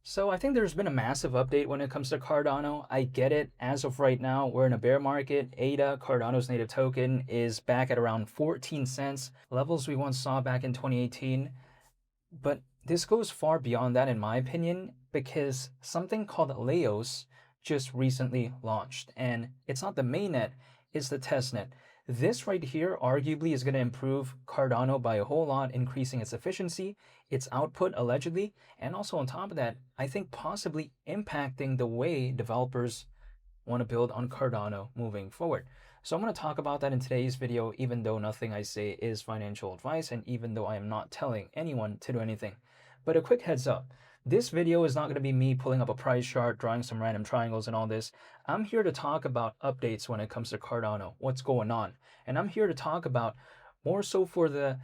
So I think there's been a massive update when it comes to Cardano. I get it. As of right now, we're in a bear market. ADA, Cardano's native token, is back at around 14 cents, levels we once saw back in 2018. But this goes far beyond that, in my opinion, because something called Leos just recently launched. And it's not the mainnet, it's the testnet. This right here arguably is going to improve Cardano by a whole lot, increasing its efficiency, its output allegedly, and also on top of that, I think possibly impacting the way developers want to build on Cardano moving forward. So I'm going to talk about that in today's video, even though nothing I say is financial advice and even though I am not telling anyone to do anything. But a quick heads up, this video is not going to be me pulling up a price chart, drawing some random triangles and all this. I'm here to talk about updates when it comes to Cardano, what's going on. And I'm here to talk about more so for the,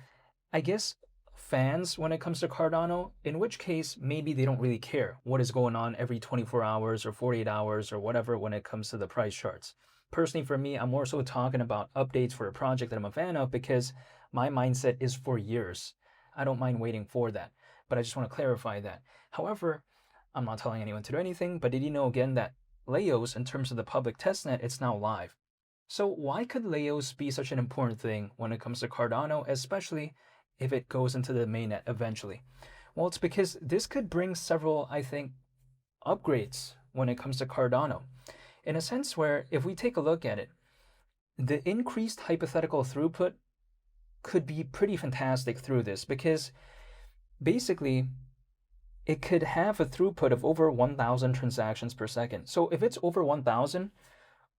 I guess, fans when it comes to Cardano, in which case maybe they don't really care what is going on every 24 hours or 48 hours or whatever when it comes to the price charts. Personally, for me, I'm more so talking about updates for a project that I'm a fan of because my mindset is for years. I don't mind waiting for that, but I just want to clarify that. However, I'm not telling anyone to do anything, but did you know again that Leos, in terms of the public testnet, it's now live. So why could Leos be such an important thing when it comes to Cardano, especially if it goes into the mainnet eventually? Well, it's because this could bring several, I think, upgrades when it comes to Cardano. In a sense where, if we take a look at it, the increased hypothetical throughput could be pretty fantastic through this because basically it could have a throughput of over 1,000 transactions per second. So if it's over 1,000,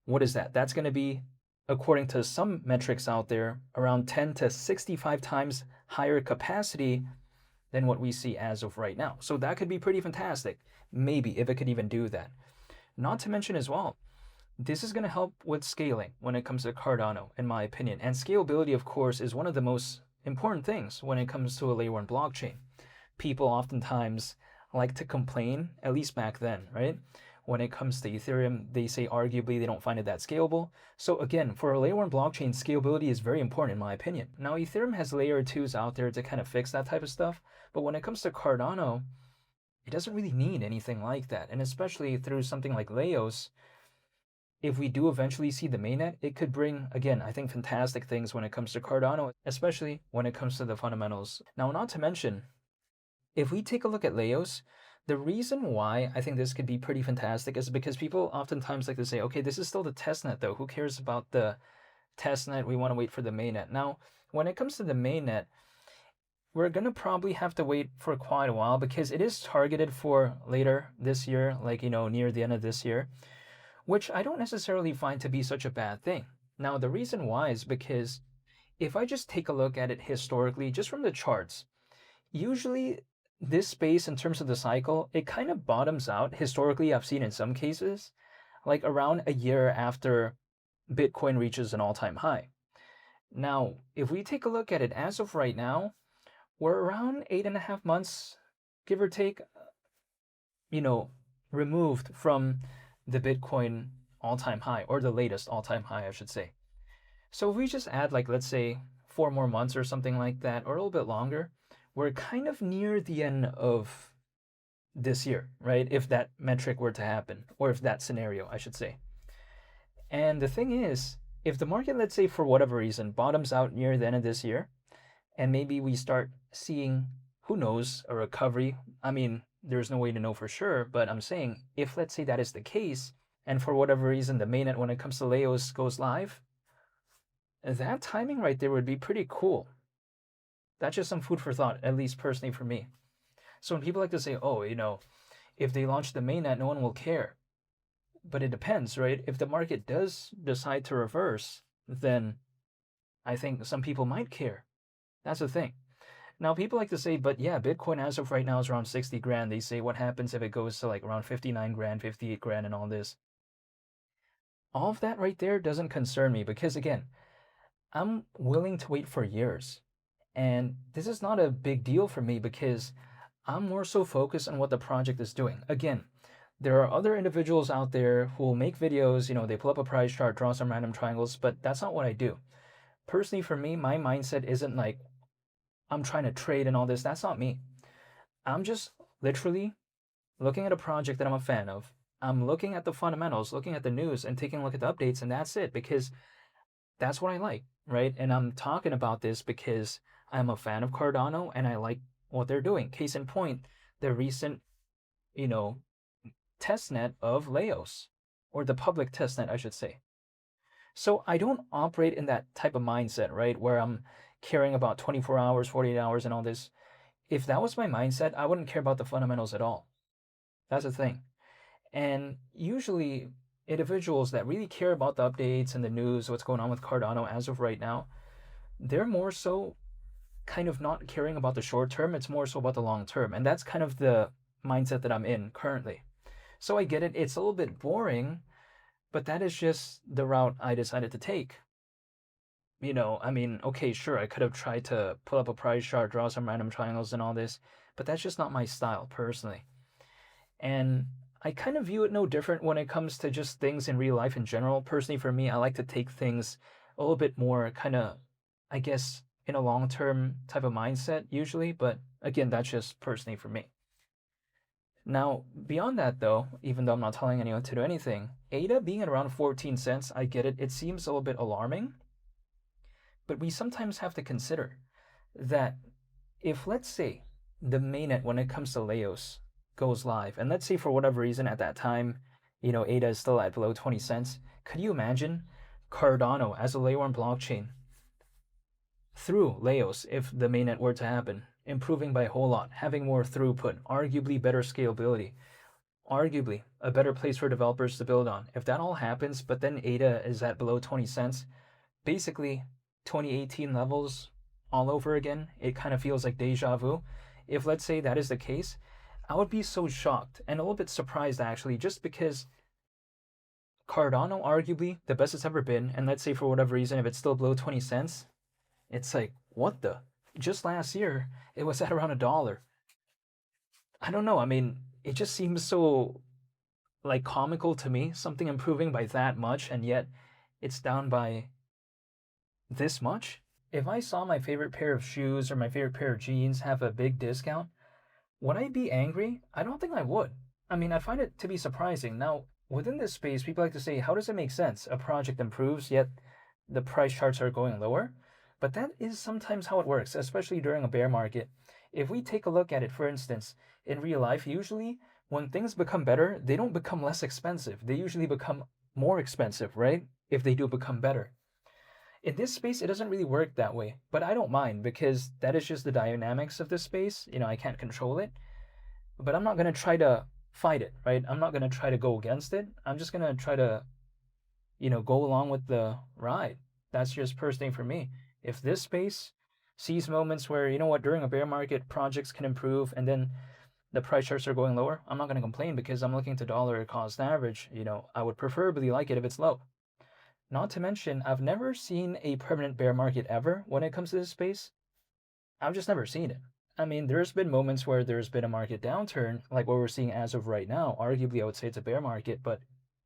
what is that? That's going to be, according to some metrics out there, around 10 to 65 times higher capacity than what we see as of right now. So that could be pretty fantastic, maybe, if it could even do that. Not to mention as well, this is going to help with scaling when it comes to Cardano, in my opinion. And scalability, of course, is one of the most important things when it comes to a layer one blockchain. People oftentimes like to complain, at least back then, right? When it comes to Ethereum, they say arguably they don't find it that scalable. So again, for a layer one blockchain, scalability is very important in my opinion. Now, Ethereum has layer twos out there to kind of fix that type of stuff, but when it comes to Cardano, it doesn't really need anything like that. And especially through something like Leos, if we do eventually see the mainnet, it could bring, again, I think fantastic things when it comes to Cardano, especially when it comes to the fundamentals. Now, not to mention, if we take a look at Leos, the reason why I think this could be pretty fantastic is because people oftentimes like to say, okay, this is still the testnet though. Who cares about the testnet? We want to wait for the mainnet. Now, when it comes to the mainnet, we're going to probably have to wait for quite a while because it is targeted for later this year, like, near the end of this year, which I don't necessarily find to be such a bad thing. Now, the reason why is because if I just take a look at it historically, just from the charts, usually this space in terms of the cycle, it kind of bottoms out. Historically, I've seen in some cases, like around a year after Bitcoin reaches an all-time high. Now, if we take a look at it as of right now, we're around 8.5 months, give or take, removed from the Bitcoin all-time high, or the latest all-time high, I should say. So if we just add, like, let's say 4 more months or something like that, or a little bit longer, we're kind of near the end of this year, right? If that metric were to happen, or if that scenario, I should say. And the thing is, if the market, let's say for whatever reason, bottoms out near the end of this year, and maybe we start seeing, who knows, a recovery. I mean, there's no way to know for sure, but I'm saying if let's say that is the case, and for whatever reason the mainnet when it comes to Leos goes live, that timing right there would be pretty cool. That's just some food for thought, at least personally for me. So when people like to say, oh, if they launch the mainnet, no one will care. But it depends, right? If the market does decide to reverse, then I think some people might care. That's the thing. Now, people like to say, but yeah, Bitcoin as of right now is around 60 grand. They say, what happens if it goes to like around 59 grand, 58 grand, and all this? All of that right there doesn't concern me because, again, I'm willing to wait for years. And this is not a big deal for me because I'm more so focused on what the project is doing. Again, there are other individuals out there who will make videos, they pull up a price chart, draw some random triangles, but that's not what I do. Personally, for me, my mindset isn't like I'm trying to trade and all this. That's not me. I'm just literally looking at a project that I'm a fan of. I'm looking at the fundamentals, looking at the news, and taking a look at the updates, and that's it, because that's what I like, right? And I'm talking about this because I'm a fan of Cardano and I like what they're doing. Case in point, the recent, you know, testnet of Laos, or the public testnet, I should say. So I don't operate in that type of mindset, right? Where I'm caring about 24 hours, 48 hours, and all this. If that was my mindset, I wouldn't care about the fundamentals at all. That's the thing. And usually, individuals that really care about the updates and the news, what's going on with Cardano as of right now, they're more so kind of not caring about the short term. It's more so about the long term. And that's kind of the mindset that I'm in currently. So I get it. It's a little bit boring, but that is just the route I decided to take. I mean, okay, sure, I could have tried to pull up a price chart, draw some random triangles and all this, but that's just not my style personally. And I kind of view it no different when it comes to just things in real life in general. Personally, for me, I like to take things a little bit more kind of, I guess, in a long term type of mindset usually. But again, that's just personally for me. Now, beyond that, though, even though I'm not telling anyone to do anything, ADA being at around 14 cents, I get it. It seems a little bit alarming. But we sometimes have to consider that if, let's say, the mainnet when it comes to Laos goes live, and let's say for whatever reason at that time, ADA is still at below 20 cents, could you imagine Cardano as a layer one blockchain through Laos, if the mainnet were to happen, improving by a whole lot, having more throughput, arguably better scalability, arguably a better place for developers to build on? If that all happens, but then ADA is at below 20 cents, basically 2018 levels all over again. It kind of feels like deja vu. If, let's say, that is the case, I would be so shocked and a little bit surprised actually, just because Cardano, arguably the best it's ever been, and let's say for whatever reason, if it's still below 20 cents, it's like, what the? Just last year, it was at around $1. I don't know. I mean, it just seems so like comical to me, something improving by that much, and yet it's down by this much. If I saw my favorite pair of shoes or my favorite pair of jeans have a big discount, would I be angry? I don't think I would. I mean, I find it to be surprising. Now, within this space, people like to say, how does it make sense? A project improves, yet the price charts are going lower. But that is sometimes how it works, especially during a bear market. If we take a look at it, for instance, in real life, usually when things become better, they don't become less expensive. They usually become more expensive, right? If they do become better. In this space, it doesn't really work that way, but I don't mind because that is just the dynamics of this space. I can't control it, but I'm not going to try to fight it, right? I'm not going to try to go against it. I'm just going to try to, go along with the ride. That's just personally for me. If this space sees moments where, during a bear market, projects can improve and then the price charts are going lower, I'm not going to complain because I'm looking to dollar cost average. I would preferably like it if it's low. Not to mention, I've never seen a permanent bear market ever when it comes to this space. I've just never seen it. I mean, there's been moments where there's been a market downturn, like what we're seeing as of right now. Arguably, I would say it's a bear market, but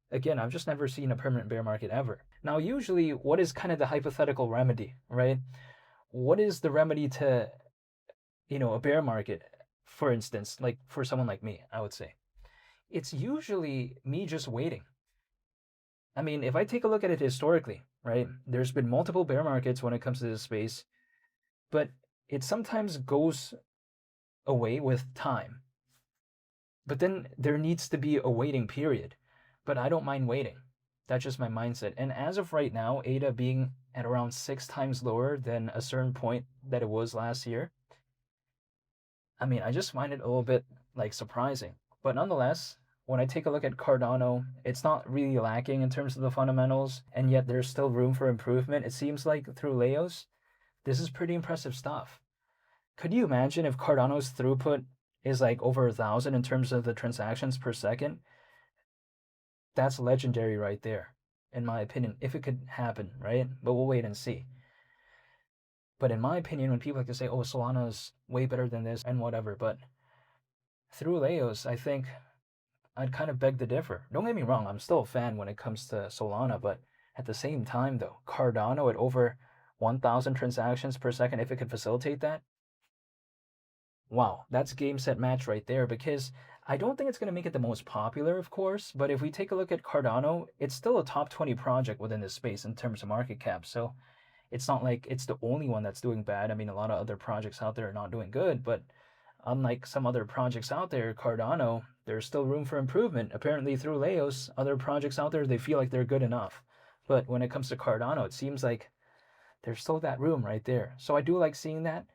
again, I've just never seen a permanent bear market ever. Now, usually, what is kind of the hypothetical remedy, right? What is the remedy to, a bear market, for instance, like for someone like me, I would say? It's usually me just waiting. I mean, if I take a look at it historically, right, there's been multiple bear markets when it comes to this space, but it sometimes goes away with time. But then there needs to be a waiting period. But I don't mind waiting. That's just my mindset. And as of right now, ADA being at around 6 times lower than a certain point that it was last year, I mean, I just find it a little bit like surprising. But nonetheless, when I take a look at Cardano, it's not really lacking in terms of the fundamentals, and yet there's still room for improvement. It seems like through Laos, this is pretty impressive stuff. Could you imagine if Cardano's throughput is like over 1,000 in terms of the transactions per second? That's legendary right there, in my opinion, if it could happen, right? But we'll wait and see. But in my opinion, when people like to say, oh, Solana's way better than this and whatever, but through Laos, I think I'd kind of beg to differ. Don't get me wrong, I'm still a fan when it comes to Solana, but at the same time, though, Cardano at over 1,000 transactions per second, if it could facilitate that, wow, that's game set match right there. Because I don't think it's going to make it the most popular, of course, but if we take a look at Cardano, it's still a top 20 project within this space in terms of market cap. So it's not like it's the only one that's doing bad. I mean, a lot of other projects out there are not doing good, but unlike some other projects out there, Cardano, there's still room for improvement. Apparently, through Leos, other projects out there, they feel like they're good enough. But when it comes to Cardano, it seems like there's still that room right there. So I do like seeing that.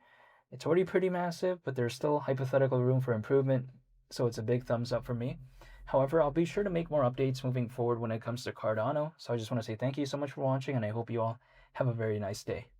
It's already pretty massive, but there's still hypothetical room for improvement. So it's a big thumbs up for me. However, I'll be sure to make more updates moving forward when it comes to Cardano. So I just want to say thank you so much for watching, and I hope you all have a very nice day.